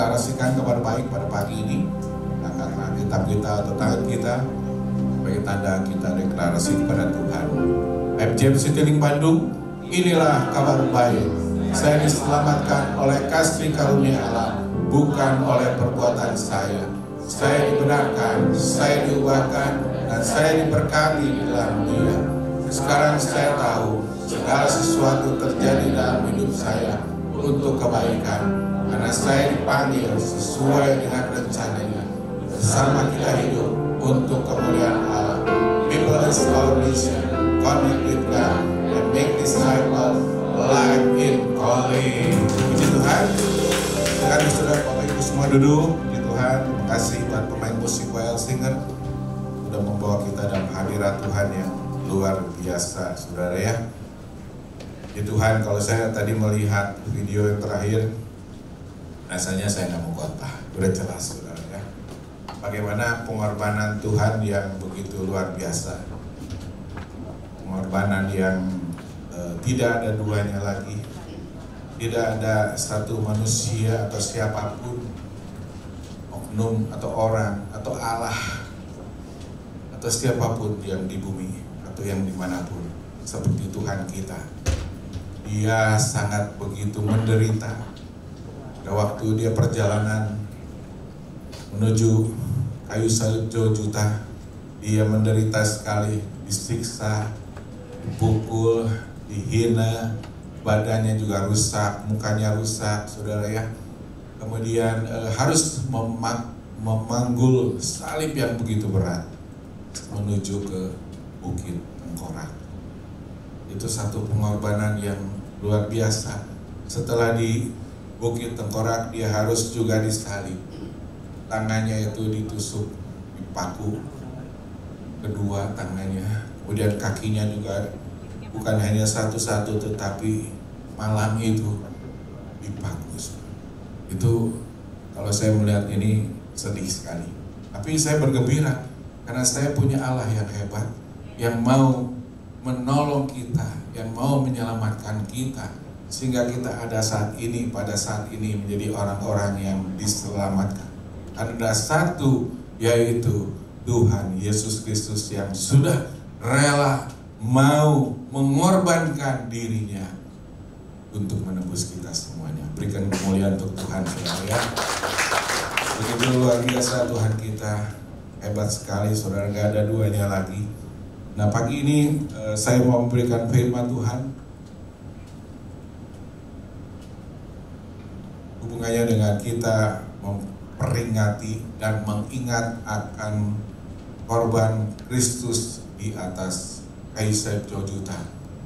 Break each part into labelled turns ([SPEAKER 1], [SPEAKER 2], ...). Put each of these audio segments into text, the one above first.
[SPEAKER 1] deklarasikan kabar baik pada pagi ini. Angkatlah kitab kita atau tangan kita sebagai tanda kita deklarasi kepada Tuhan. FJM Citylink Bandung, inilah kabar baik. Saya diselamatkan oleh kasih karunia Allah, bukan oleh perbuatan saya. Saya dibenarkan, saya diubahkan, dan saya diberkati di dalam Dia. Sekarang saya tahu segala sesuatu terjadi dalam hidup saya untuk kebaikan, karena saya dipanggil sesuai dengan rencananya. Bersama kita hidup untuk kemuliaan Allah. People is our mission, connect with God, and make disciples life in calling. Puji Tuhan. Sekarang saudara Bapak Ibu semua duduk. Puji Tuhan. Terima kasih buat pemain musik Well Singer sudah membawa kita dalam hadirat Tuhan yang luar biasa, saudara ya. Puji Tuhan, kalau saya tadi melihat video yang terakhir, rasanya saya nggak mau khotbah. Udah jelas, saudara ya. Bagaimana pengorbanan Tuhan yang begitu luar biasa. Pengorbanan yang tidak ada duanya lagi. Tidak ada satu manusia atau siapapun, oknum atau orang atau Allah atau siapapun yang di bumi atau yang dimanapun seperti Tuhan kita. Dia sangat begitu menderita. Pada waktu dia perjalanan menuju kayu salib Golgota, dia menderita sekali, disiksa, dipukul, dihina, badannya juga rusak, mukanya rusak, saudara ya. Kemudian harus memanggul salib yang begitu berat menuju ke Bukit Tengkorak. Itu satu pengorbanan yang luar biasa. Setelah di Bukit Tengkorak, dia harus juga disalib. Tangannya itu ditusuk, dipaku, kedua tangannya. Kemudian kakinya juga bukan hanya satu-satu, tetapi malam itu dipaku. Itu kalau saya melihat ini sedih sekali. Tapi saya bergembira karena saya punya Allah yang hebat, yang mau menolong kita, yang mau menyelamatkan kita, sehingga kita ada saat ini, pada saat ini menjadi orang-orang yang diselamatkan. Ada satu, yaitu Tuhan Yesus Kristus yang sudah rela mau mengorbankan dirinya untuk menebus kita semuanya. Berikan kemuliaan untuk Tuhan, saudara ya. Begitu luar biasa Tuhan kita, hebat sekali, saudara, gak ada duanya lagi. Nah, pagi ini saya mau memberikan firman Tuhan hubungannya dengan kita memperingati dan mengingat akan korban Kristus di atas kayu salib Golgota.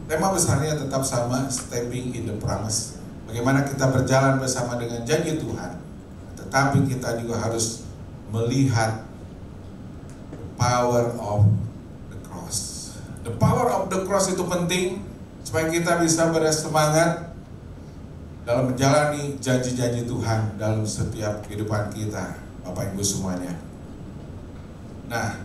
[SPEAKER 1] Tema besarnya tetap sama, stepping in the promise. Bagaimana kita berjalan bersama dengan janji Tuhan, tetapi kita juga harus melihat the power of the cross. The power of the cross itu penting supaya kita bisa bersemangat dalam menjalani janji-janji Tuhan dalam setiap kehidupan kita, Bapak Ibu semuanya. Nah,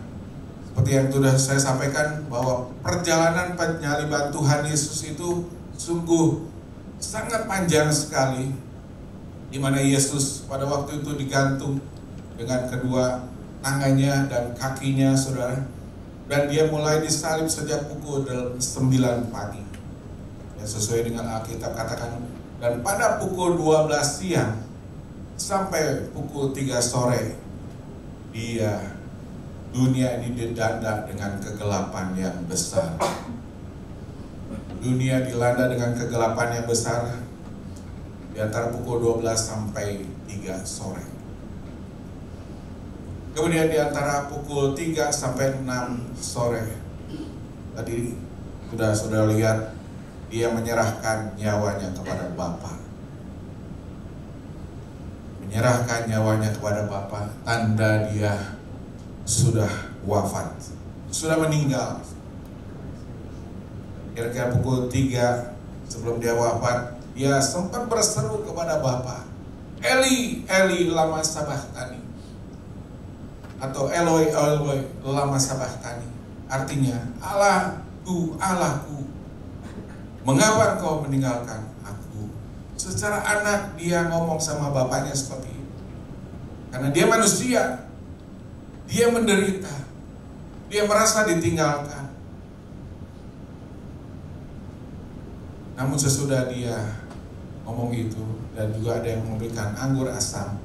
[SPEAKER 1] seperti yang sudah saya sampaikan, bahwa perjalanan penyaliban Tuhan Yesus itu sungguh sangat panjang sekali, di mana Yesus pada waktu itu digantung dengan kedua tangannya dan kakinya, saudara, dan dia mulai disalib sejak pukul 9 pagi, ya, sesuai dengan Alkitab katakan, dan pada pukul 12 siang sampai pukul 3 sore dunia ini dilanda dengan kegelapan yang besar. Dunia dilanda dengan kegelapan yang besar di antara pukul 12 sampai 3 sore. Kemudian di antara pukul 3 sampai 6 sore, tadi sudah lihat, dia menyerahkan nyawanya kepada Bapa. Menyerahkan nyawanya kepada Bapa, tanda dia sudah wafat, sudah meninggal. Kira-kira pukul 3 sebelum dia wafat, dia sempat berseru kepada Bapa, Eli, Eli, lama sabachthani, atau Eloi, Eloi, lama sabachthani. Artinya, Allahku, Allahku, mengapa engkau meninggalkan aku? Secara anak dia ngomong sama bapaknya seperti itu. Karena dia manusia, dia menderita, dia merasa ditinggalkan. Namun sesudah dia ngomong itu, dan juga ada yang memberikan anggur asam,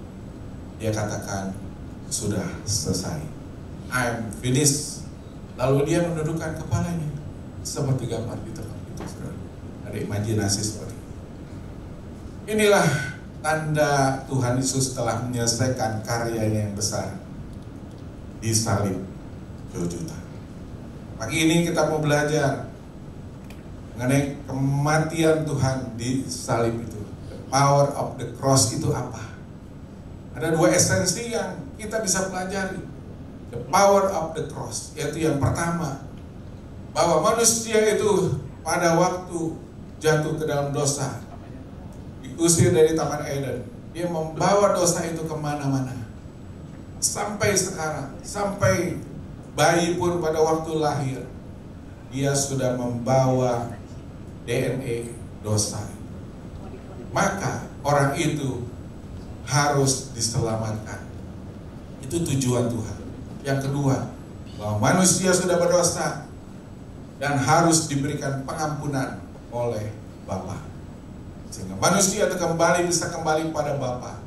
[SPEAKER 1] dia katakan, sudah selesai, I'm finished. Lalu dia menundukkan kepalanya, seperti gambar di tempat itu, saudara. Ada imajinasi seperti itu. Inilah tanda Tuhan Yesus telah menyelesaikan karyanya yang besar di salib Golgota. Pagi ini kita mau belajar mengenai kematian Tuhan di salib itu. The power of the cross itu apa? Ada dua esensi yang kita bisa pelajari. The power of the cross, yaitu yang pertama, bahwa manusia itu pada waktu jatuh ke dalam dosa, diusir dari Taman Eden, dia membawa dosa itu kemana-mana. Sampai sekarang, sampai bayi pun pada waktu lahir, dia sudah membawa DNA dosa. Maka orang itu harus diselamatkan. Itu tujuan Tuhan. Yang kedua, bahwa manusia sudah berdosa dan harus diberikan pengampunan oleh Bapa, sehingga manusia itu bisa kembali pada Bapa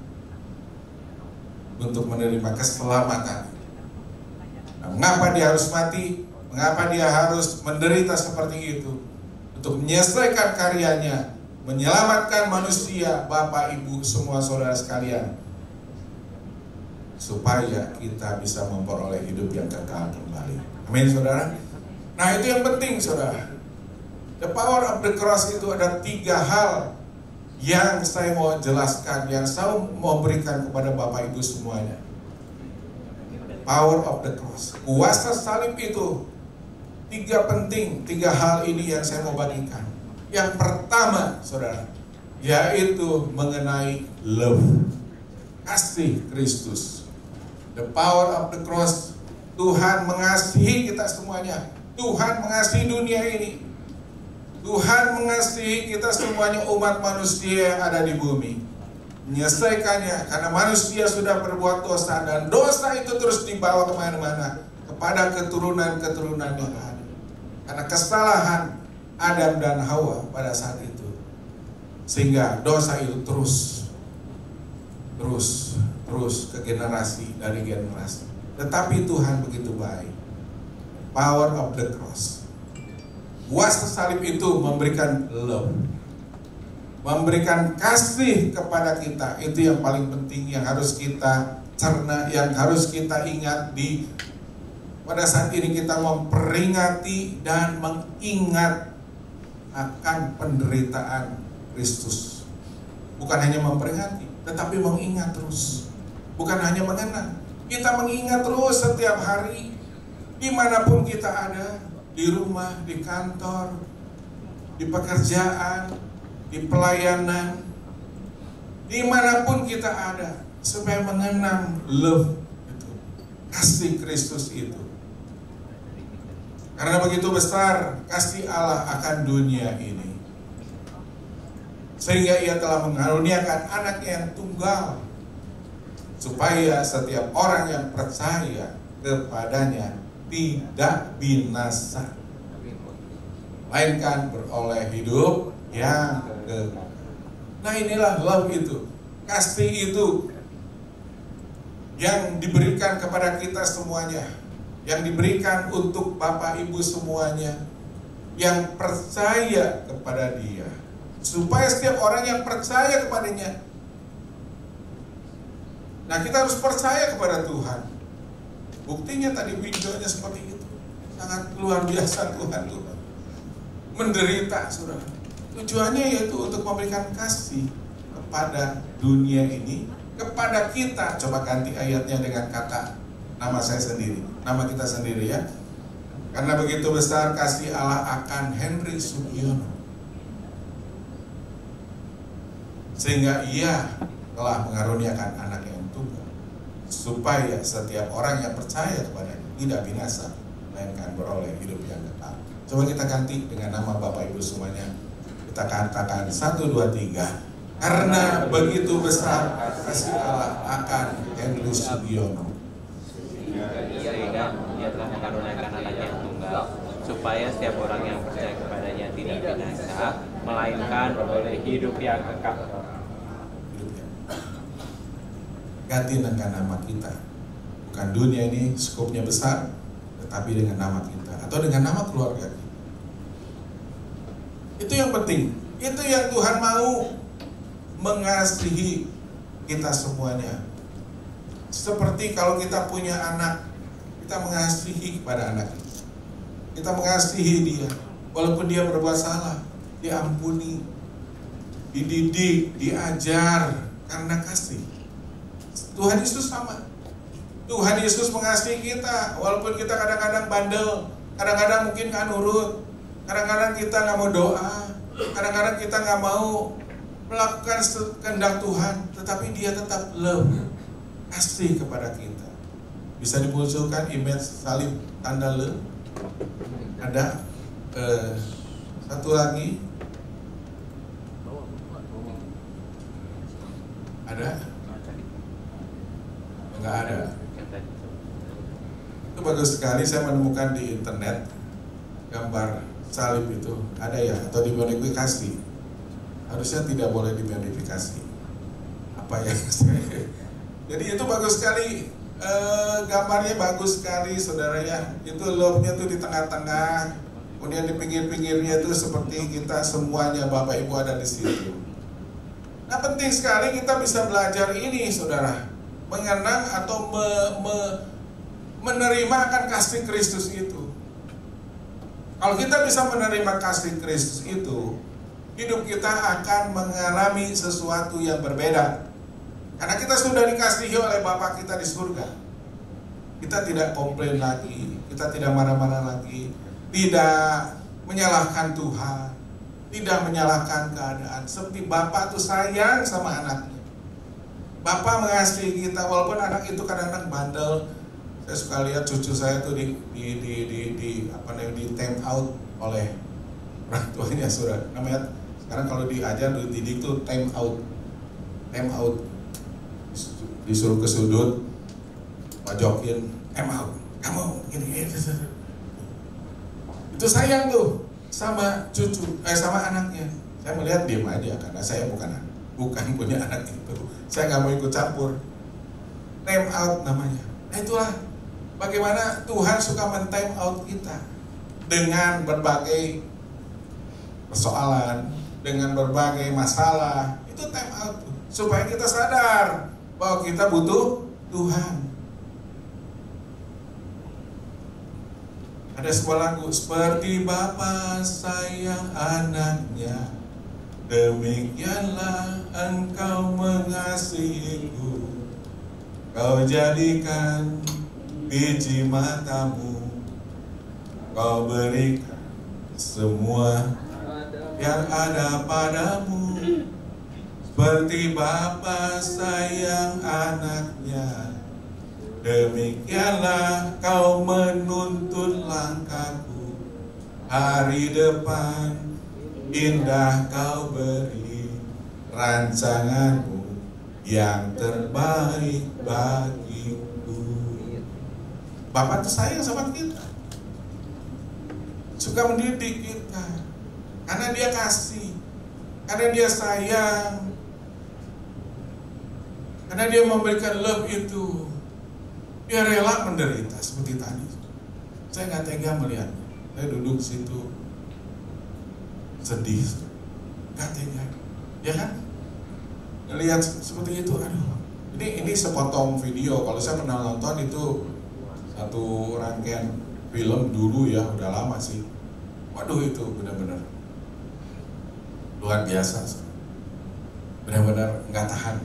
[SPEAKER 1] untuk menerima keselamatan. Nah, mengapa dia harus mati? Mengapa dia harus menderita seperti itu? Untuk menyelesaikan karyanya, menyelamatkan manusia, Bapak, Ibu, semua saudara sekalian, supaya kita bisa memperoleh hidup yang kekal kembali. Amin, saudara. Nah, itu yang penting, saudara. The power of the cross itu ada 3 hal yang saya mau jelaskan, yang saya mau berikan kepada Bapak Ibu semuanya. Power of the cross, kuasa salib itu 3 penting, 3 hal ini yang saya mau bagikan. Yang pertama, saudara, yaitu mengenai love, kasih Kristus. The power of the cross, Tuhan mengasihi kita semuanya. Tuhan mengasihi dunia ini. Tuhan mengasihi kita semuanya, umat manusia yang ada di bumi. Menyelesaikannya karena manusia sudah berbuat dosa, dan dosa itu terus dibawa kemana-mana kepada keturunan-keturunan yang ada. Karena kesalahan Adam dan Hawa pada saat itu, sehingga dosa itu terus ke generasi dari generasi. Tetapi Tuhan begitu baik. Power of the cross, kuasa salib itu memberikan love, memberikan kasih kepada kita. Itu yang paling penting, yang harus kita cerna, yang harus kita ingat pada saat ini kita memperingati dan mengingat akan penderitaan Kristus. Bukan hanya memperingati, tetapi mengingat terus. Bukan hanya mengenang, kita mengingat terus setiap hari, dimanapun kita ada, di rumah, di kantor, di pekerjaan, di pelayanan, dimanapun kita ada, supaya mengenang love itu, kasih Kristus itu. Karena begitu besar kasih Allah akan dunia ini, sehingga Ia telah mengaruniakan anaknya yang tunggal, supaya setiap orang yang percaya kepadanya tidak binasa, melainkan beroleh hidup yang kekal. Nah, inilah love itu, kasih itu yang diberikan kepada kita semuanya, yang diberikan untuk Bapak Ibu semuanya yang percaya kepada Dia, supaya setiap orang yang percaya kepadanya. Nah, kita harus percaya kepada Tuhan. Buktinya tadi videonya seperti itu. Sangat luar biasa Tuhan menderita, saudara. Tujuannya yaitu untuk memberikan kasih kepada dunia ini, kepada kita. Coba ganti ayatnya dengan kata nama saya sendiri, nama kita sendiri ya. Karena begitu besar kasih Allah akan Henry Sugiono, sehingga Ia telah mengaruniakan anak yang tunggal, supaya setiap orang yang percaya kepadanya tidak binasa, melainkan beroleh hidup yang kekal. Coba kita ganti dengan nama Bapak Ibu semuanya. Kita katakan 1, 2, 3. Karena begitu besar kasih Allah akan Henry Sugiono.
[SPEAKER 2] Sehingga Dia telah mengaruniakan anaknya yang tunggal, supaya setiap orang yang percaya kepadanya tidak binasa, melainkan beroleh hidup yang kekal.
[SPEAKER 1] Ganti dengan nama kita. Bukan dunia ini skopnya besar, tetapi dengan nama kita atau dengan nama keluarga kita. Itu yang penting. Itu yang Tuhan mau, mengasihi kita semuanya. Seperti kalau kita punya anak, kita mengasihi kepada anak kita. Kita mengasihi dia, walaupun dia berbuat salah, diampuni, dididik, diajar karena kasih. Tuhan Yesus sama. Tuhan Yesus mengasihi kita, walaupun kita kadang-kadang bandel, kadang-kadang mungkin nggak nurut, kadang-kadang kita nggak mau doa, kadang-kadang kita nggak mau melakukan kehendak Tuhan, tetapi Dia tetap love, kasih kepada kita. Bisa dimunculkan image salib tanda love. Ada satu lagi. Ada? Enggak ada. Itu bagus sekali, saya menemukan di internet gambar salib itu. Ada ya, atau dimodifikasi. Harusnya tidak boleh dimodifikasi. Apa ya? Jadi itu bagus sekali. Gambarnya bagus sekali, saudara ya. Itu love-nya tuh di tengah-tengah, kemudian di pinggir-pinggirnya itu seperti kita semuanya Bapak Ibu ada di situ. Nah, penting sekali kita bisa belajar ini, saudara, mengenang atau menerima akan kasih Kristus itu. Kalau kita bisa menerima kasih Kristus itu, hidup kita akan mengalami sesuatu yang berbeda. Karena kita sudah dikasihi oleh Bapa kita di surga. Kita tidak komplain lagi, kita tidak marah-marah lagi, tidak menyalahkan Tuhan, tidak menyalahkan keadaan. Seperti Bapa tuh sayang sama anaknya. Bapa mengasihi kita, walaupun anak itu kadang-kadang bandel. Saya suka lihat cucu saya tuh di time out oleh orang tuanya, saudara. Namanya sekarang kalau diajar dididik tuh time out. Disuruh ke sudut, pajokin, out, kamu gini. Itu sayang tuh sama cucu, sama anaknya. Saya melihat diam aja karena saya bukan punya anak itu. Saya nggak mau ikut campur. Time out namanya. Nah, itulah bagaimana Tuhan suka men-time out kita dengan berbagai persoalan, dengan berbagai masalah. Itu time out supaya kita sadar bahwa kita butuh Tuhan. Ada sebuah lagu, seperti Bapa sayang anaknya, demikianlah engkau mengasihiku. Kau jadikan biji matamu, kau berikan semua yang ada padamu. Seperti Bapa sayang anaknya, demikianlah kau menuntun langkahku. Hari depan indah kau beri, rancanganmu yang terbaik bagiku. Bapa itu sayang sama kita, suka mendidik kita, karena Dia kasih, karena Dia sayang, karena Dia memberikan love itu. Dia rela menderita seperti tadi. Saya nggak tega melihatnya. Saya duduk situ sedih, nggak tega, ya kan? Ngelihat seperti itu, aduh. Ini sepotong video. Kalau saya pernah nonton itu satu rangkaian film dulu ya, udah lama sih. Waduh, itu benar-benar luar biasa. Benar-benar nggak tahan.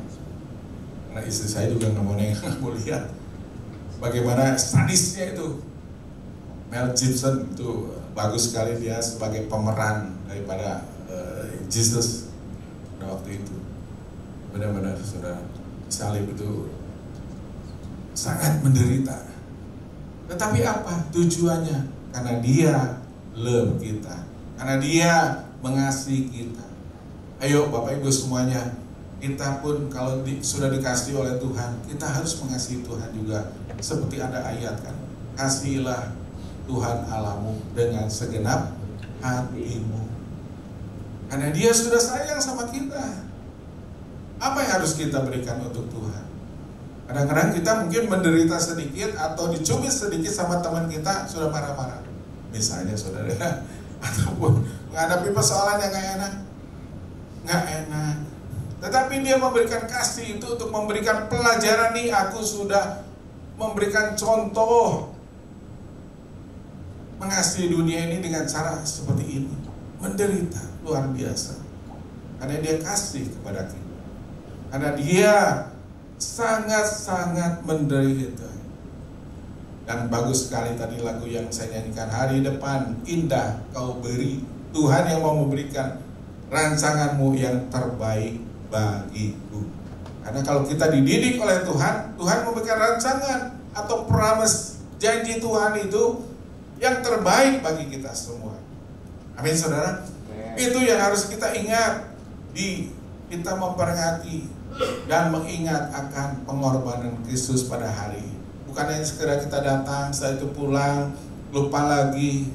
[SPEAKER 1] Karena istri saya juga nggak mau lihat bagaimana sadisnya itu. Mel Gibson itu bagus sekali, dia sebagai pemeran daripada Jesus pada waktu itu. Benar-benar saudara, salib itu sangat menderita. Tetapi apa tujuannya? Karena Dia love kita, karena Dia mengasihi kita. Ayo Bapak Ibu semuanya, kita pun kalau sudah dikasih oleh Tuhan, kita harus mengasihi Tuhan juga. Seperti ada ayat kan, kasihilah Tuhan Allahmu dengan segenap hatimu. Karena Dia sudah sayang sama kita. Apa yang harus kita berikan untuk Tuhan? Kadang-kadang kita mungkin menderita sedikit atau dicubit sedikit sama teman kita, sudah marah-marah. Misalnya saudara, ataupun menghadapi persoalan yang nggak enak. Tetapi Dia memberikan kasih itu untuk memberikan pelajaran nih, aku sudah memberikan contoh mengasihi dunia ini dengan cara seperti ini. Menderita luar biasa. Karena Dia kasih kepada kita. Karena Dia sangat-sangat menderita. Dan bagus sekali tadi lagu yang saya nyanyikan, hari depan indah kau beri. Tuhan yang mau memberikan rancanganmu yang terbaik bagiku. Karena kalau kita dididik oleh Tuhan, Tuhan memberikan rancangan atau promise, janji Tuhan itu yang terbaik bagi kita semua. Amin saudara. Itu yang harus kita ingat. Kita memperingati dan mengingat akan pengorbanan Kristus pada hari. Bukan hanya sekedar kita datang, setelah itu pulang, lupa lagi.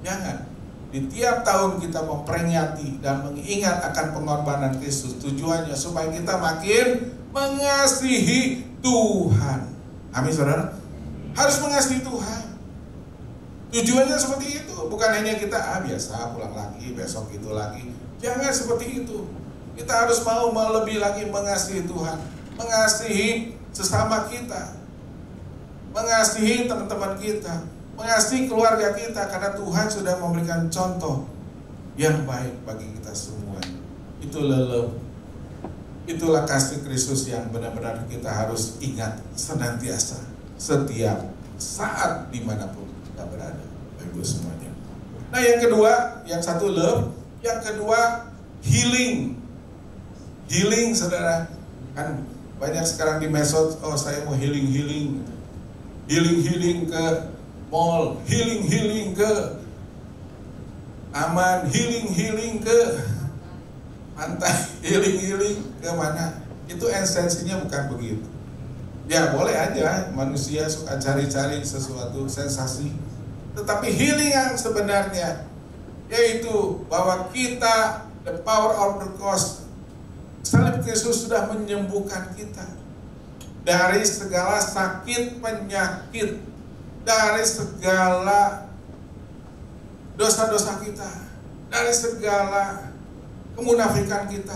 [SPEAKER 1] Jangan. Di tiap tahun kita memperingati dan mengingat akan pengorbanan Kristus. Tujuannya supaya kita makin mengasihi Tuhan. Amin saudara. Harus mengasihi Tuhan. Tujuannya seperti itu. Bukan hanya kita biasa pulang lagi, besok itu lagi. Jangan seperti itu. Kita harus mau lebih lagi mengasihi Tuhan, mengasihi sesama kita, mengasihi teman-teman kita, mengasihi keluarga kita, karena Tuhan sudah memberikan contoh yang baik bagi kita semua. Itulah kasih Kristus yang benar-benar kita harus ingat senantiasa, setiap saat dimanapun kita berada, Ibu semuanya. Nah yang kedua, yang satu love, yang kedua healing. Healing saudara, kan banyak sekarang di medsos, oh saya mau healing ke mall, healing ke taman, healing ke pantai, healing ke mana. Itu esensinya bukan begitu. Ya boleh aja manusia suka cari-cari sesuatu sensasi, tetapi healing yang sebenarnya yaitu bahwa kita, the power of the cross, salib Kristus sudah menyembuhkan kita dari segala sakit penyakit, dari segala dosa-dosa kita, dari segala kemunafikan kita.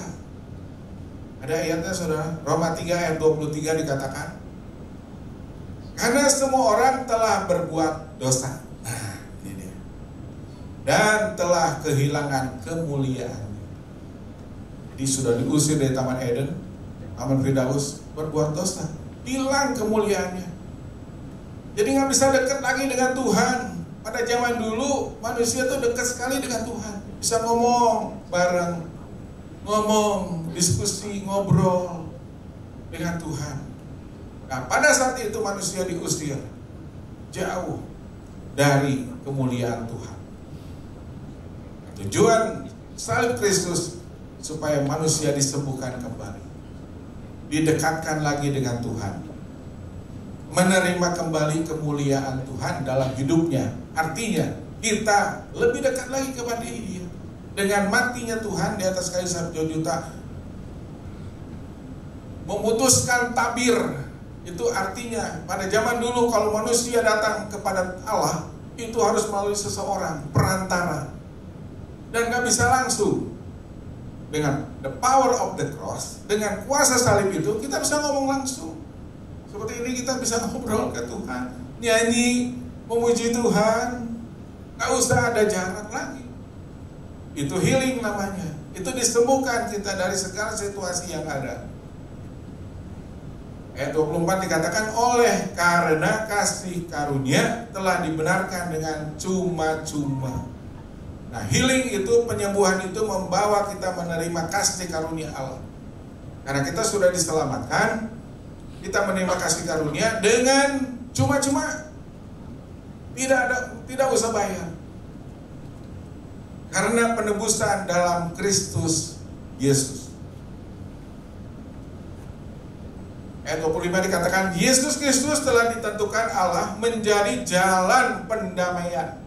[SPEAKER 1] Ada ayatnya saudara, Roma 3 ayat 23 dikatakan, karena semua orang telah berbuat dosa. Nah ini dia. Dan telah kehilangan kemuliaan. Jadi sudah diusir dari Taman Eden, Taman Firdaus, berbuat dosa, hilang kemuliaannya. Jadi nggak bisa dekat lagi dengan Tuhan. Pada zaman dulu manusia tuh dekat sekali dengan Tuhan, bisa ngomong bareng, ngomong, diskusi, ngobrol dengan Tuhan. Nah pada saat itu manusia diusir jauh dari kemuliaan Tuhan. Tujuan salib Kristus supaya manusia disembuhkan kembali, didekatkan lagi dengan Tuhan, menerima kembali kemuliaan Tuhan dalam hidupnya. Artinya kita lebih dekat lagi kepada Dia. Dengan matinya Tuhan di atas kayu salib juta, memutuskan tabir. Itu artinya pada zaman dulu kalau manusia datang kepada Allah itu harus melalui seseorang, perantara, dan gak bisa langsung. Dengan the power of the cross, dengan kuasa salib itu kita bisa ngomong langsung. Seperti ini kita bisa ngobrol ke Tuhan, nyanyi, memuji Tuhan, gak usah ada jarak lagi. Itu healing namanya. Itu disembuhkan kita dari segala situasi yang ada. Ayat 24 dikatakan, oleh karena kasih karunia telah dibenarkan dengan cuma-cuma. Nah healing itu, penyembuhan itu membawa kita menerima kasih karunia Allah. Karena kita sudah diselamatkan, kita menerima kasih karunia dengan cuma-cuma, tidak usah bayar. Karena penebusan dalam Kristus Yesus. Ayat 25 dikatakan, Yesus Kristus telah ditentukan Allah menjadi jalan pendamaian.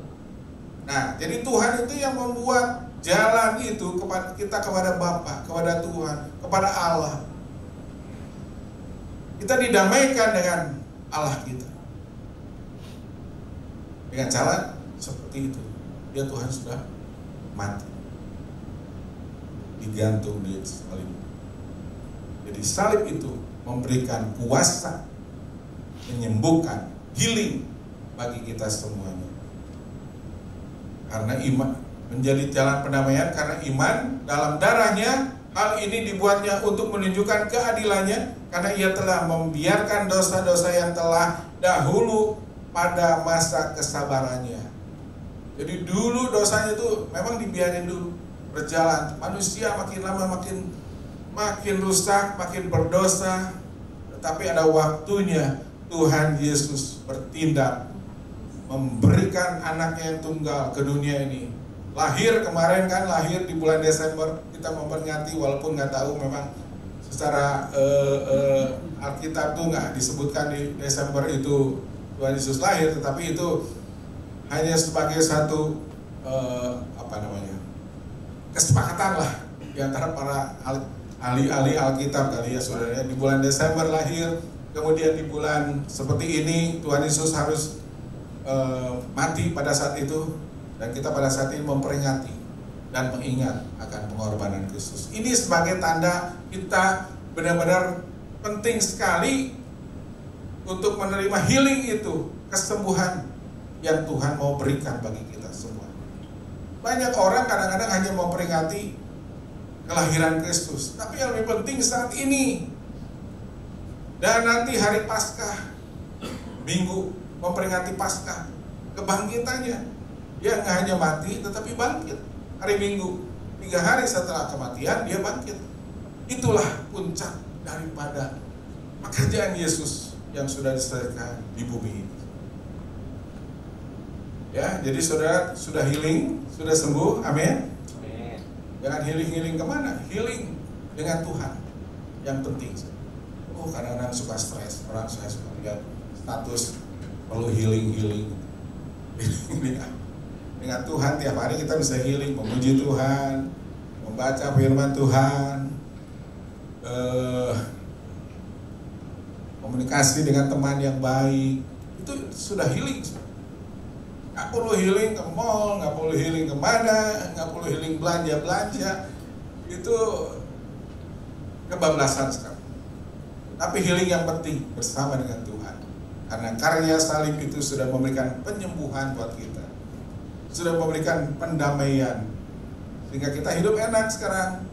[SPEAKER 1] Nah, jadi Tuhan itu yang membuat jalan itu kepada kita, kepada Bapa, kepada Tuhan, kepada Allah. Kita didamaikan dengan Allah kita. Dengan cara seperti itu. Dia Tuhan sudah mati, digantung di salib. Jadi salib itu memberikan kuasa, menyembuhkan, healing bagi kita semuanya. Karena iman menjadi jalan pendamaian, karena iman dalam darahnya. Hal ini dibuatnya untuk menunjukkan keadilannya, karena ia telah membiarkan dosa-dosa yang telah dahulu pada masa kesabarannya. Jadi dulu dosanya itu memang dibiarin dulu berjalan. Manusia makin lama makin rusak, makin berdosa. Tetapi ada waktunya Tuhan Yesus bertindak, memberikan anaknya yang tunggal ke dunia ini. Lahir kemarin kan, lahir di bulan Desember, kita memperingati, walaupun nggak tahu memang secara Alkitab tuh nggak disebutkan di Desember itu Tuhan Yesus lahir, tetapi itu hanya sebagai satu kesepakatan lah di antara para ahli Alkitab kali ya saudara. Di bulan Desember lahir, kemudian di bulan seperti ini Tuhan Yesus harus mati pada saat itu, dan kita pada saat ini memperingati dan mengingat akan pengorbanan Kristus. Ini sebagai tanda kita benar-benar penting sekali untuk menerima healing itu, kesembuhan yang Tuhan mau berikan bagi kita semua. Banyak orang kadang-kadang hanya memperingati kelahiran Kristus, tapi yang lebih penting saat ini dan nanti hari Paskah, Minggu memperingati Paskah, kebangkitannya. Dia nggak hanya mati, tetapi bangkit. Hari Minggu, 3 hari setelah kematian, dia bangkit. Itulah puncak daripada pekerjaan Yesus yang sudah diselesaikan di bumi ini. Ya, jadi saudara sudah healing, sudah sembuh, amin. Jangan healing kemana? Healing dengan Tuhan yang penting. Oh, kadang-kadang suka stres, orang saya suka lihat status perlu healing. Dengan Tuhan tiap hari kita bisa healing, memuji Tuhan, membaca firman Tuhan, komunikasi dengan teman yang baik, itu sudah healing. Nggak perlu healing ke mall, nggak perlu healing kemana, nggak perlu healing belanja, itu kebablasan sekarang. Tapi healing yang penting bersama dengan Tuhan, karena karya salib itu sudah memberikan penyembuhan buat kita, sudah memberikan pendamaian, sehingga kita hidup enak sekarang.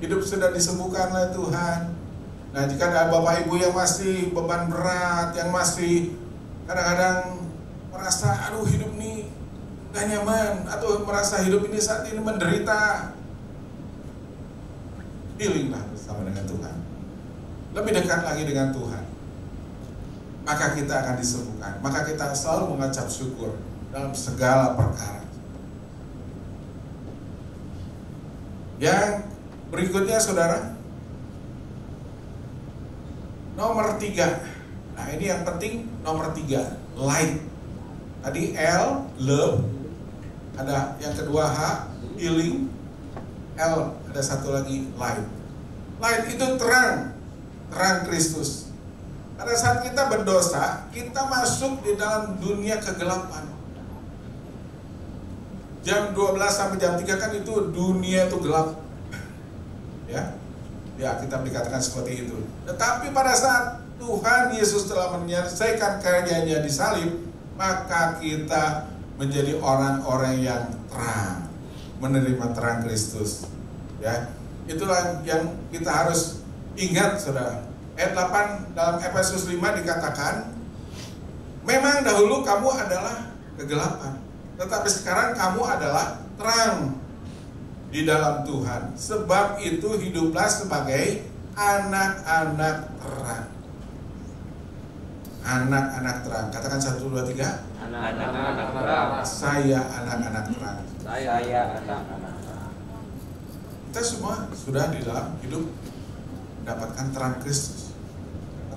[SPEAKER 1] Hidup sudah disembuhkan oleh Tuhan. Nah, jika ada bapak ibu yang masih beban berat, yang masih kadang-kadang merasa aduh hidup ini gak nyaman, atau merasa hidup ini saat ini menderita, healinglah bersama dengan Tuhan, lebih dekat lagi dengan Tuhan, maka kita akan disembuhkan. Maka kita selalu mengucap syukur dalam segala perkara. Yang berikutnya saudara, nomor 3. Nah, ini yang penting, nomor 3, light. Tadi L, love. Ada yang kedua H, healing. L, ada satu lagi, light. Light itu terang, terang Kristus. Pada saat kita berdosa, kita masuk di dalam dunia kegelapan. Jam 12 sampai jam 3 kan itu dunia itu gelap. Ya, kita dikatakan seperti itu. Tetapi pada saat Tuhan Yesus telah menyelesaikan karyanya di salib, maka kita menjadi orang-orang yang terang, menerima terang Kristus. Ya, itulah yang kita harus ingat, saudara. Ayat 8 dalam Efesus 5 dikatakan, memang dahulu kamu adalah kegelapan, tetapi sekarang kamu adalah terang di dalam Tuhan. Sebab itu hiduplah sebagai anak-anak terang. Anak-anak terang. Katakan 1, 2, 3.
[SPEAKER 2] Anak-anak terang.
[SPEAKER 1] Saya anak-anak terang.
[SPEAKER 2] Saya anak-anak terang.
[SPEAKER 1] Kita semua sudah di dalam hidup mendapatkan terang Kristus.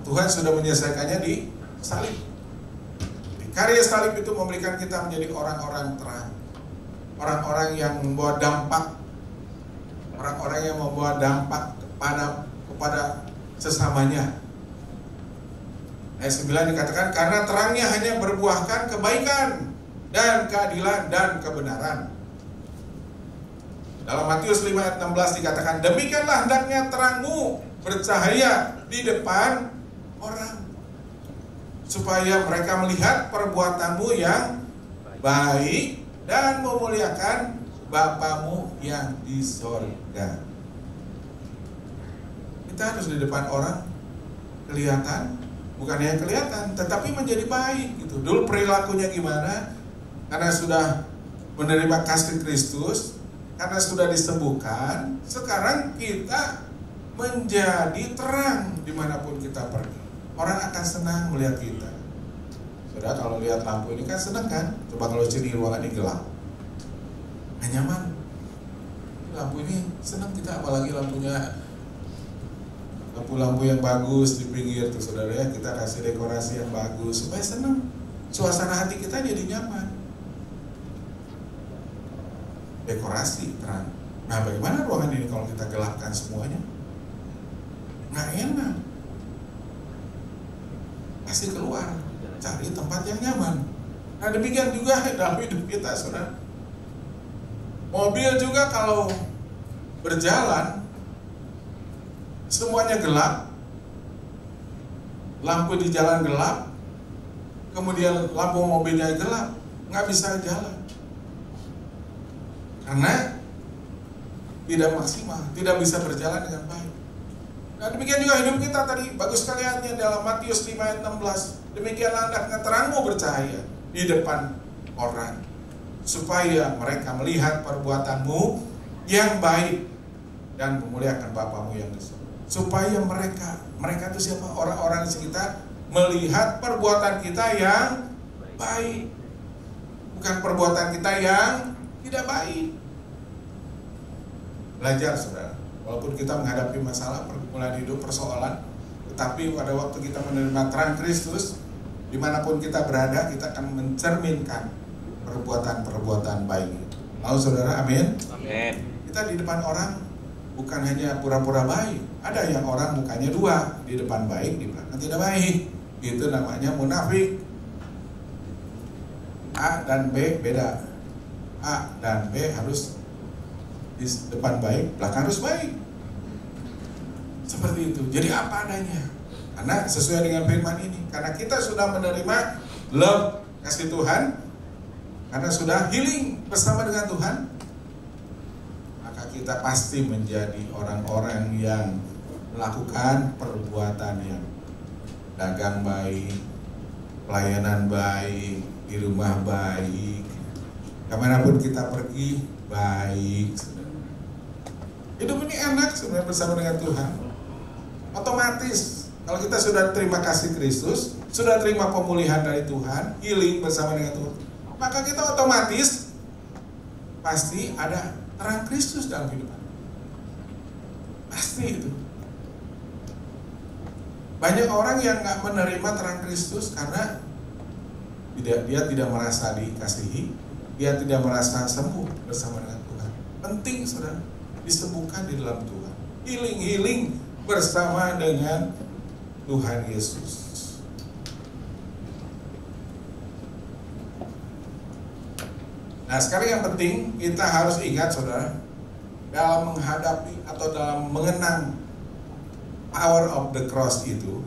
[SPEAKER 1] Tuhan sudah menyelesaikannya di salib. Di karya salib itu memberikan kita menjadi orang-orang terang, orang-orang yang membawa dampak, orang-orang yang membawa dampak kepada sesamanya. Ayat 9 dikatakan, karena terangnya hanya berbuahkan kebaikan dan keadilan dan kebenaran. Dalam Matius 5 ayat 16 dikatakan, demikianlah hendaknya terangmu bercahaya di depan orang, supaya mereka melihat perbuatanmu yang baik dan memuliakan Bapamu yang di sorga. Kita harus di depan orang kelihatan, bukan hanya kelihatan, tetapi menjadi baik gitu. Dulu perilakunya gimana? Karena sudah menerima kasih Kristus, karena sudah disembuhkan, sekarang kita menjadi terang dimanapun kita pergi. Orang akan senang melihat kita. Saudara, kalau lihat lampu ini kan senang kan? Coba kalau sini ruangan ini gelap, nggak nyaman. Lampu ini senang kita, apalagi lampunya lampu-lampu yang bagus di pinggir tuh saudara ya, kita kasih dekorasi yang bagus supaya senang. Suasana hati kita jadi nyaman. Dekorasi terang. Nah, bagaimana ruangan ini kalau kita gelapkan semuanya? Nggak enak. Pasti keluar, cari tempat yang nyaman. Nah, demikian juga dalam hidup kita, saudara. Mobil juga kalau berjalan semuanya gelap, lampu di jalan gelap, kemudian lampu mobilnya gelap, nggak bisa jalan karena tidak maksimal, tidak bisa berjalan dengan baik. Nah, demikian juga hidup kita tadi, bagus sekali ayatnya dalam Matius 5 ayat 16. Demikianlah hendaknya terangmu bercahaya di depan orang, supaya mereka melihat perbuatanmu yang baik dan memuliakan Bapamu yang di surga. Supaya mereka itu siapa? Orang-orang di sekitar melihat perbuatan kita yang baik, bukan perbuatan kita yang tidak baik. Belajar saudara, walaupun kita menghadapi masalah pergumulan hidup, persoalan, tetapi pada waktu kita menerima terang Kristus, dimanapun kita berada, kita akan mencerminkan perbuatan-perbuatan baik. Lalu saudara, amin.
[SPEAKER 2] Amin.
[SPEAKER 1] Kita di depan orang bukan hanya pura-pura baik. Ada yang orang mukanya dua, di depan baik, di belakang tidak baik. Itu namanya munafik. A dan B beda. A dan B harus di depan baik, belakang harus baik. Seperti itu. Jadi apa adanya. Karena sesuai dengan firman ini. Karena kita sudah menerima love, kasih Tuhan, karena sudah healing bersama dengan Tuhan, maka kita pasti menjadi orang-orang yang melakukan perbuatan yang dagang baik, pelayanan baik, di rumah baik, kemanapun kita pergi baik. Hidup ini enak sebenarnya bersama dengan Tuhan. Otomatis kalau kita sudah terima kasih Kristus, sudah terima pemulihan dari Tuhan, healing bersama dengan Tuhan, maka kita otomatis pasti ada terang Kristus dalam kehidupan. Pasti itu. Banyak orang yang nggak menerima terang Kristus karena dia tidak merasa dikasihi, dia tidak merasa sembuh bersama dengan Tuhan. Penting saudara, disembuhkan di dalam Tuhan. Healing bersama dengan Tuhan Yesus. Nah, sekarang yang penting kita harus ingat saudara, dalam menghadapi atau dalam mengenang power of the cross itu,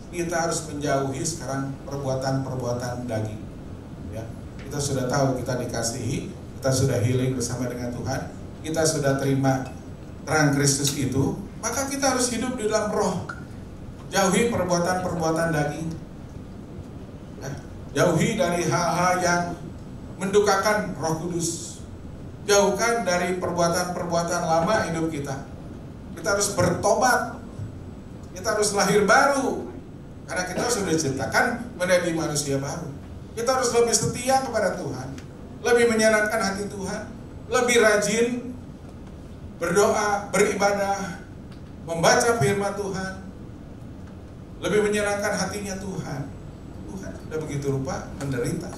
[SPEAKER 1] kita harus menjauhi sekarang perbuatan-perbuatan daging. Ya, kita sudah tahu kita dikasihi, kita sudah healing bersama dengan Tuhan, kita sudah terima terang Kristus itu, maka kita harus hidup di dalam roh. Jauhi perbuatan-perbuatan daging. Ya, jauhi dari hal-hal yang mendukakan Roh Kudus. Jauhkan dari perbuatan-perbuatan lama hidup kita. Kita harus bertobat. Kita harus lahir baru. Karena kita sudah diciptakan menjadi manusia baru. Kita harus lebih setia kepada Tuhan, lebih menyenangkan hati Tuhan, lebih rajin berdoa, beribadah, membaca firman Tuhan. lebih menyenangkan hatinya Tuhan. Tuhan sudah begitu rupa menderita.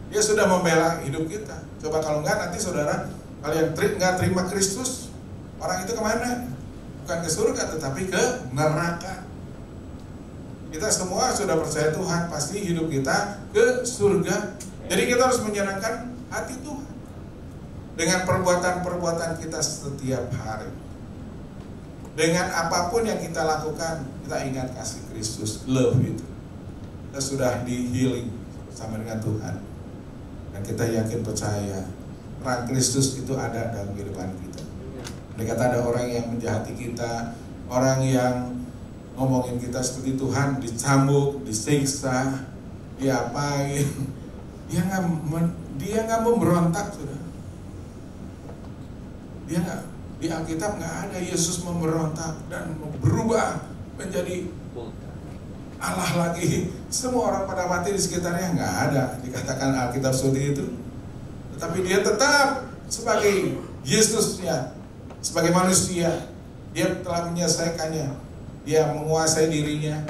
[SPEAKER 1] Dia sudah membela hidup kita. Coba kalau enggak, nanti saudara, kalau yang nggak terima Kristus, orang itu kemana? Bukan ke surga, tetapi ke neraka. Kita semua sudah percaya Tuhan, pasti hidup kita ke surga. Jadi kita harus menyenangkan hati Tuhan dengan perbuatan-perbuatan kita setiap hari. Dengan apapun yang kita lakukan, kita ingat kasih Kristus, love itu. Kita sudah di healing sama dengan Tuhan. Dan kita yakin percaya terang Kristus itu ada dalam kehidupan kita. Andai kata ada orang yang menjahati kita, orang yang ngomongin kita seperti Tuhan, dicambuk, disiksa, diapain, dia nggak memberontak, saudara. Dia nggak, di Alkitab nggak ada Yesus memberontak dan berubah menjadi Allah lagi. Semua orang pada mati di sekitarnya, nggak ada dikatakan Alkitab seperti itu. Tetapi dia tetap sebagai Yesusnya, sebagai manusia, dia telah menyelesaikannya. Dia menguasai dirinya,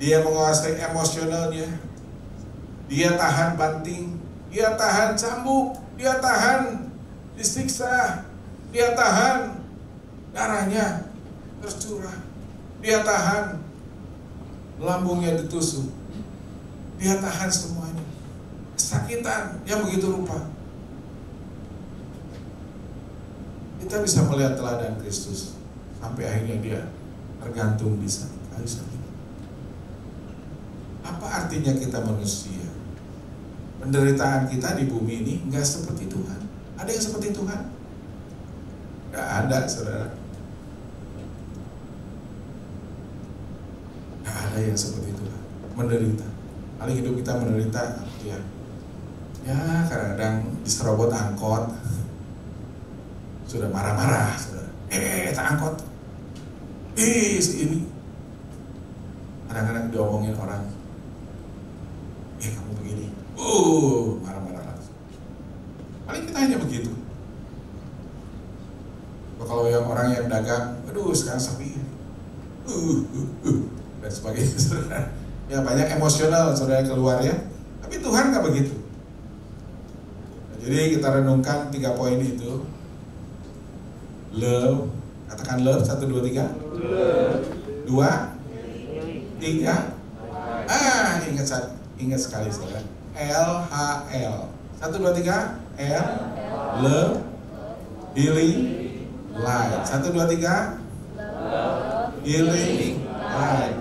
[SPEAKER 1] dia menguasai emosionalnya, dia tahan banting, dia tahan cambuk, dia tahan disiksa, dia tahan darahnya tercurah, dia tahan lambungnya ditusuk, dia tahan semuanya, kesakitan yang begitu rupa. Kita bisa melihat teladan Kristus sampai akhirnya dia tergantung di kayu salib. Apa artinya kita manusia? Penderitaan kita di bumi ini nggak seperti Tuhan. Ada yang seperti Tuhan? Nggak ada, saudara. Nggak ada yang seperti Tuhan. Menderita. Paling hidup kita menderita, ya kadang-kadang diserobot angkot, sudah marah-marah, saudara. Tak angkot. Si ini kadang-kadang diomongin orang, kamu begini, marah-marah langsung. Paling kita hanya begitu. Kalau yang orang yang dagang, sekarang sepi, dan sebagainya, saudara. Ya banyak emosional saudara keluar ya. Tapi Tuhan nggak begitu. Nah, jadi kita renungkan 3 poin itu. Love, katakan love, 1, 2, 3. 2, 3. Ingat sekali saudara. LHL. 1, 2, 3. L, love, healing, light. 1, 2, 3. Healing, light.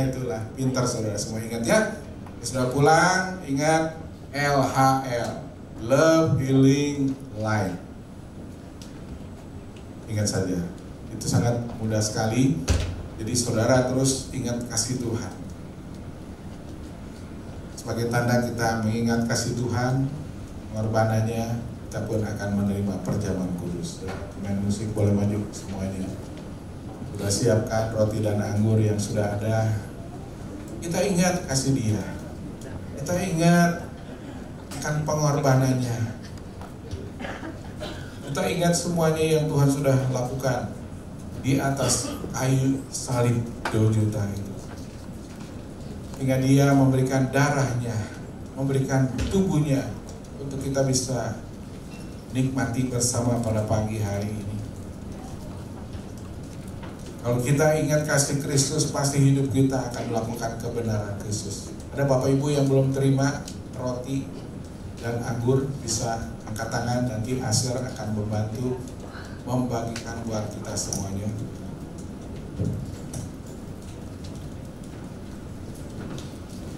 [SPEAKER 1] Itulah, pintar saudara semua ingat ya. Sudah pulang, ingat LHL, love, healing, light. Ingat saja, itu sangat mudah sekali. Jadi saudara terus ingat kasih Tuhan. Sebagai tanda kita mengingat kasih Tuhan, pengorbanannya, kita pun akan menerima perjamuan kudus. Pemain musik boleh maju semuanya. Sudah siapkan roti dan anggur yang sudah ada. Kita ingat kasih Dia. Kita ingat akan pengorbanannya. Kita ingat semuanya yang Tuhan sudah lakukan di atas kayu salib Golgota itu. Hingga Dia memberikan darahnya, memberikan tubuhnya untuk kita bisa nikmati bersama pada pagi hari ini. Kalau kita ingat kasih Kristus, pasti hidup kita akan melakukan kebenaran Kristus. Ada Bapak Ibu yang belum terima roti dan anggur, bisa angkat tangan, nanti Asir akan membantu membagikan buat kita semuanya.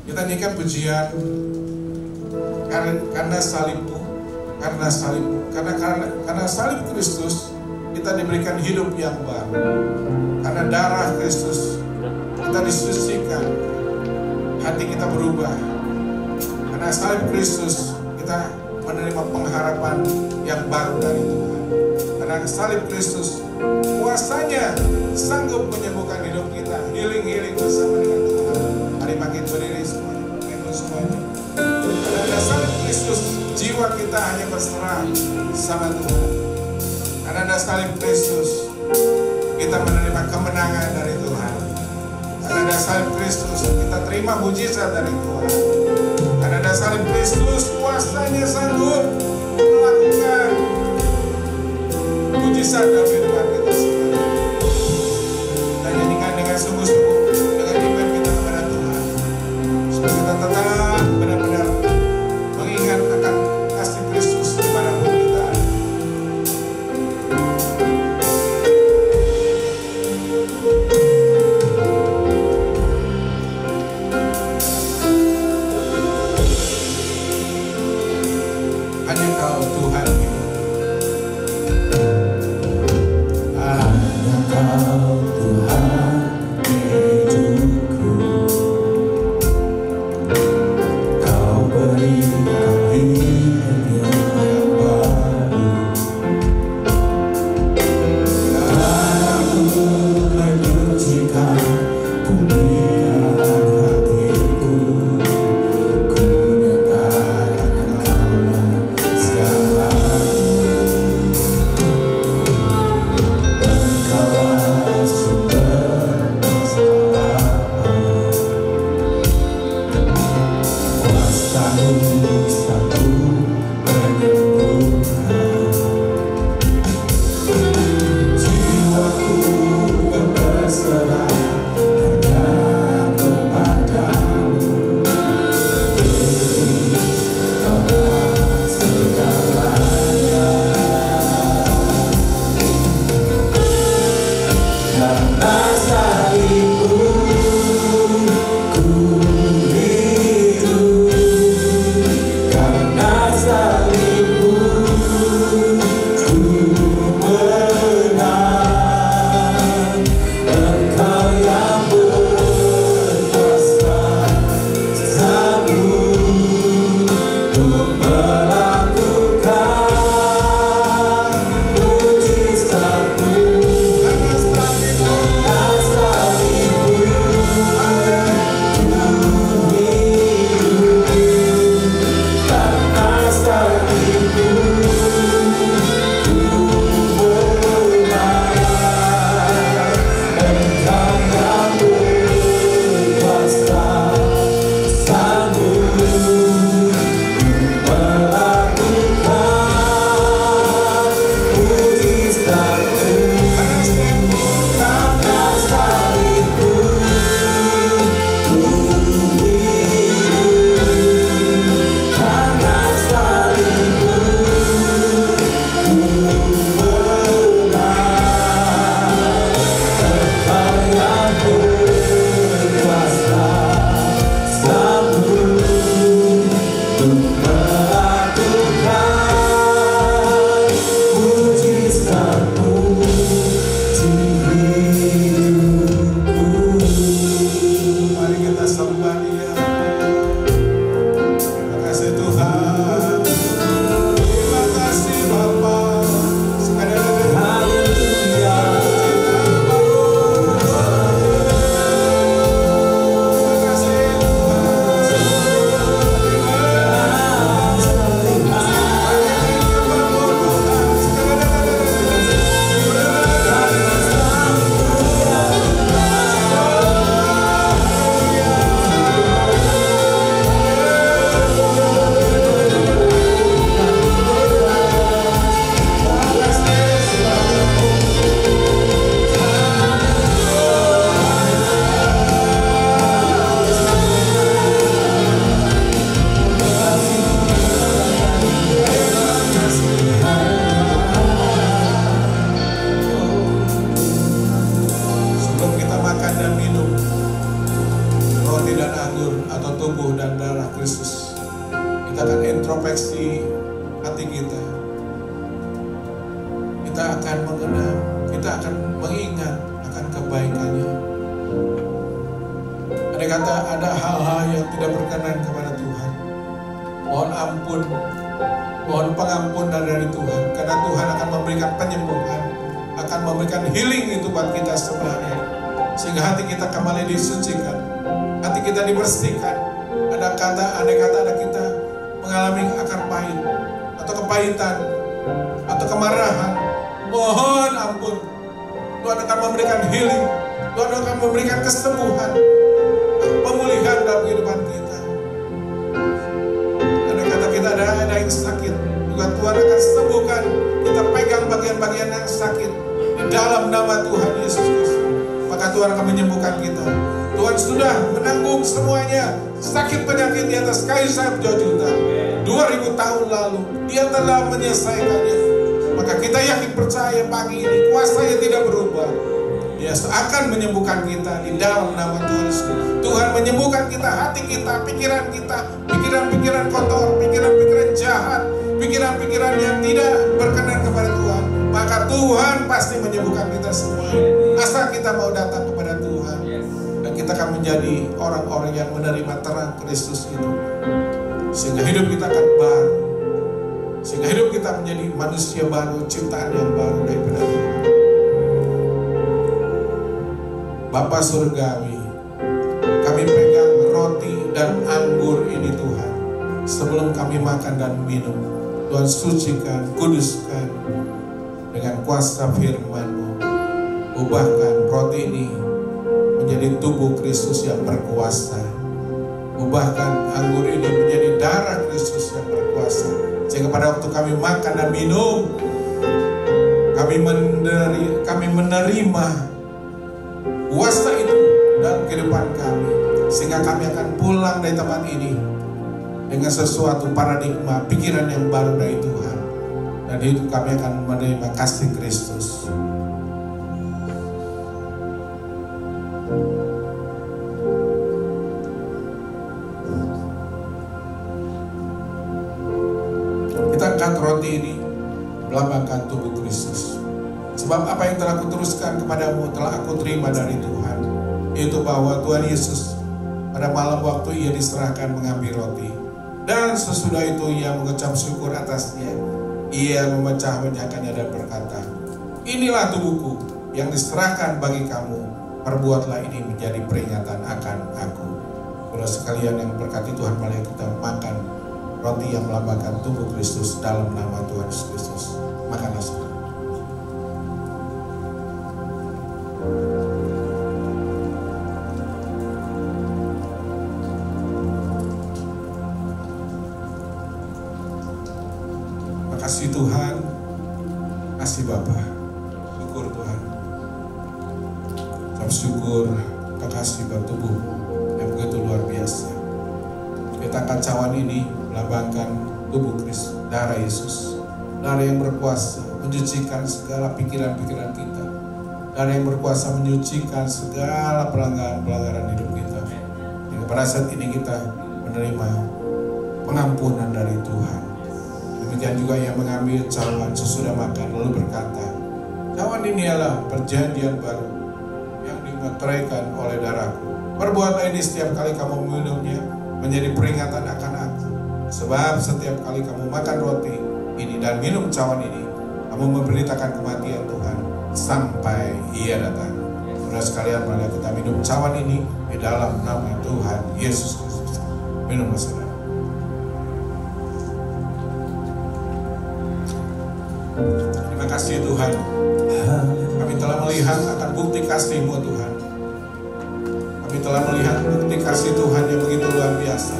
[SPEAKER 1] Kita nyanyikan pujian karena salibmu, karena salib Kristus kita diberikan hidup yang baru. Karena darah Kristus kita disucikan, hati kita berubah. Karena salib Kristus kita menerima pengharapan yang baru dari Tuhan. Karena salib Kristus kuasanya sanggup menyembuhkan hidup kita, healing bersama dengan Tuhan. Mari makin berdiri semuanya. Karena salib Kristus jiwa kita hanya berserah sama Tuhan. Karena salib Kristus kita menerima kemenangan dari Tuhan. Karena ada salib Kristus, kita terima mujizat dari Tuhan. Karena ada salib Kristus, kuasanya sanggup melakukan mujizat dalam kehidupan kita semua. Kita nyanyikan dengan sungguh-sungguh, dengan iman kita kepada Tuhan, supaya kita tetap benar-benar mengingat akan kasih Kristus dimanapun kita ada. Hanya Kau Tuhan hidup.
[SPEAKER 3] Hanya Kau Tuhan hidupku. Kau berikan hidup yang baru. Darah-Mu menyucikan, pulihkan hatiku. Ku nyatakan Kaulah segalaku. Engkaulah sumber keselamatan. Kuasa-Mu sanggup menyembuhkan. Jiwaku berserah hanya kepadamu. Kaulah segalanya. Karena salib-Mu ku hidup. Karena salib-Mu ku menang. Engkau yang berkuasa, sanggup untuk melakukan mujizat-Mu. Karena salib-Mu karena salib-Mu ku menang. Engkau yang berkuasa, sanggup melakukan mujizat-Mu. Karena salib-Mu ku hidup. Karena salib-Mu ku menang. Engkau yang berkuasa, sanggup untuk melakukan mujizat-Mu di hidupku.
[SPEAKER 1] Mari kita sembah Dia. Terima kasih Tuhan. Terima kasih Bapa. Sekali-kali
[SPEAKER 3] Haleluya.
[SPEAKER 1] terima kasih Sebelum kita makan dan minum roti dan anggur atau tubuh dan darah Kristus, kita akan introspeksi hati kita. Kita akan mengenal, kita akan mengingat akan kebaikannya. Andai kata ada hal-hal yang tidak berkenan kepada Tuhan, mohon ampun, mohon pengampunan dari Tuhan. Karena Tuhan akan memberikan penyembuhan, akan memberikan healing itu buat kita semuanya. Sehingga hati kita kembali disucikan, hati kita dibersihkan. Andai kata ada kita mengalami akar pahit atau kepahitan atau kemarahan, mohon ampun. Tuhan akan memberikan healing, Tuhan akan memberikan kesembuhan, pemulihan dalam kehidupan kita. Karena kata kita ada yang sakit, juga Tuhan akan sembuhkan. Kita pegang bagian-bagian yang sakit di dalam nama Tuhan Yesus Kristus. Maka Tuhan akan menyembuhkan kita. Tuhan sudah menanggung semuanya. Sakit penyakit di atas kayu salib Golgota 2000 tahun lalu, Dia telah menyelesaikannya. Maka kita yakin percaya pagi ini kuasanya tidak berubah. Dia akan menyembuhkan kita di dalam nama Tuhan Yesus. Tuhan menyembuhkan kita, hati kita, pikiran kita, pikiran-pikiran kotor, pikiran-pikiran jahat, pikiran-pikiran yang tidak berkenan kepada Tuhan. Maka Tuhan pasti menyembuhkan kita semua. Asal kita mau datang kepada Tuhan. Dan kita akan menjadi orang-orang yang menerima terang Kristus itu. Sehingga hidup kita akan baru. Sehingga hidup kita menjadi manusia baru, ciptaan yang baru daripada Tuhan. Bapa Surgawi, kami pegang roti dan anggur ini Tuhan. Sebelum kami makan dan minum, Tuhan sucikan, kuduskan dengan kuasa firman-Mu. Ubahkan roti ini menjadi tubuh Kristus yang berkuasa. Ubahkan anggur ini menjadi darah Kristus yang berkuasa. Sehingga pada waktu kami makan dan minum, kami menerima kuasa itu dalam kehidupan kami. Sehingga kami akan pulang dari tempat ini dengan sesuatu paradigma, pikiran yang baru dari Tuhan. Dan hidup kami akan menerima kasih Kristus. Kita angkat roti ini melambangkan tubuh Kristus. Sebab apa yang telah kuteruskan kepadamu telah aku terima dari Tuhan, yaitu bahwa Tuhan Yesus pada malam waktu Ia diserahkan mengambil roti, dan sesudah itu Ia mengucap syukur atasnya. Ia memecah-mecahkannya dan berkata, inilah tubuhku yang diserahkan bagi kamu, perbuatlah ini menjadi peringatan akan aku. Saudara sekalian yang berkati Tuhan, mari kita makan roti yang melambangkan tubuh Kristus dalam nama Tuhan Yesus Kristus. Makanlah saudara. Kasih Tuhan, kasih Bapa, syukur Tuhan. Kami syukur, kasih bertubuh yang begitu luar biasa. Kita angkat cawan ini melambangkan tubuh Kristus, darah Yesus, darah yang berkuasa menyucikan segala pikiran-pikiran kita, darah yang berkuasa menyucikan segala pelanggaran hidup kita. Hingga pada saat ini kita menerima pengampunan dari Tuhan. Demikian juga yang mengambil cawan sesudah makan lalu berkata, cawan ini adalah perjanjian baru yang dimeteraikan oleh darahku. Perbuatlah ini setiap kali kamu meminumnya menjadi peringatan akan aku. Sebab setiap kali kamu makan roti ini dan minum cawan ini, kamu memberitakan kematian Tuhan sampai Ia datang. Saudara sekalian, mari kita minum cawan ini di dalam nama Tuhan Yesus Kristus. Minumlah saudara. Terima kasih Tuhan. Kami telah melihat akan bukti kasih-Mu Tuhan. Kami telah melihat bukti kasih Tuhan yang begitu luar biasa.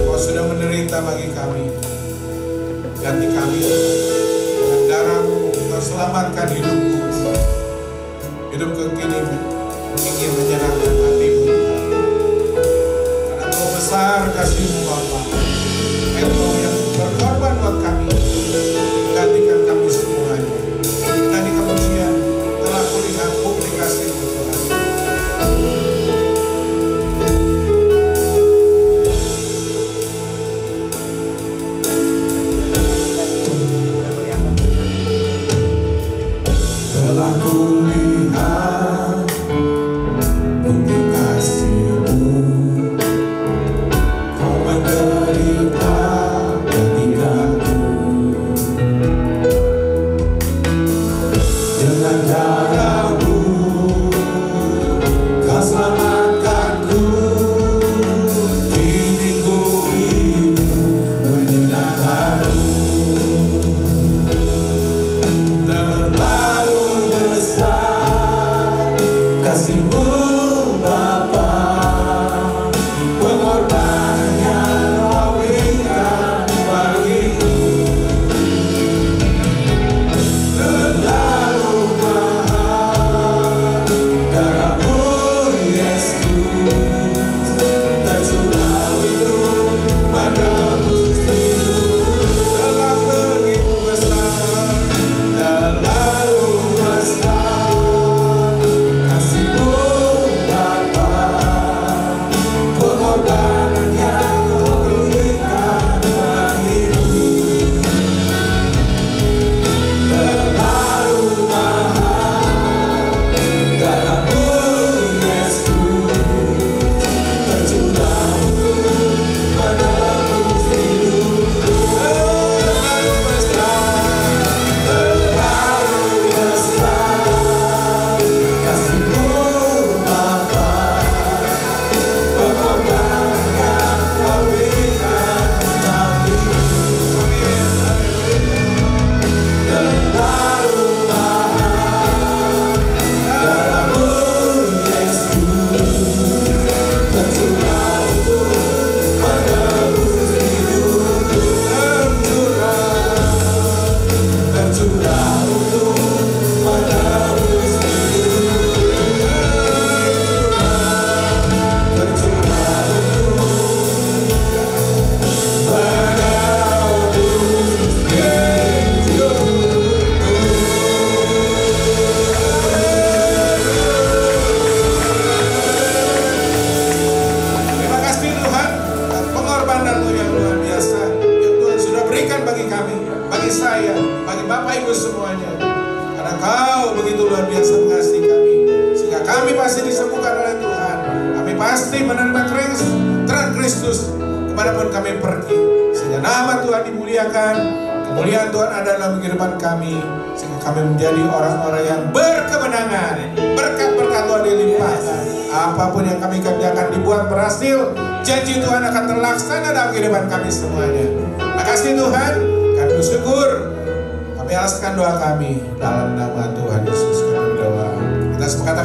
[SPEAKER 1] Kau sudah menderita bagi kami. Ganti kami dengan darah-Mu. Kau selamatkan hidupku. Hidup kekini ingin menyenangkan hati-Mu Tuhan. Karena Kau besar kasih-Mu Bapa. Engkau yang berkorban buat kami. Gantikan kami semuanya. Tadi kemudian telah kulihat bukti kasih-Mu Tuhan. Telah kulihat bukti kasih-Mu. Kau menderita bagi saya, bagi Bapak Ibu semuanya. Karena Kau begitu luar biasa mengasihi kami, sehingga kami pasti disembuhkan oleh Tuhan. Kami pasti menerima terang Kristus kemanapun kami pergi, sehingga nama Tuhan dimuliakan. Kemuliaan Tuhan ada dalam kehidupan kami, sehingga kami menjadi orang-orang yang berkemenangan. Berkat-berkat Tuhan dilimpahkan. Apapun yang kami kerjakan dibuat berhasil. Janji Tuhan akan terlaksana dalam kehidupan kami semuanya. Terima kasih Tuhan. Kami bersyukur. Kami alaskan doa kami dalam nama Tuhan Yesus. Kami berdoa. Kita sepakat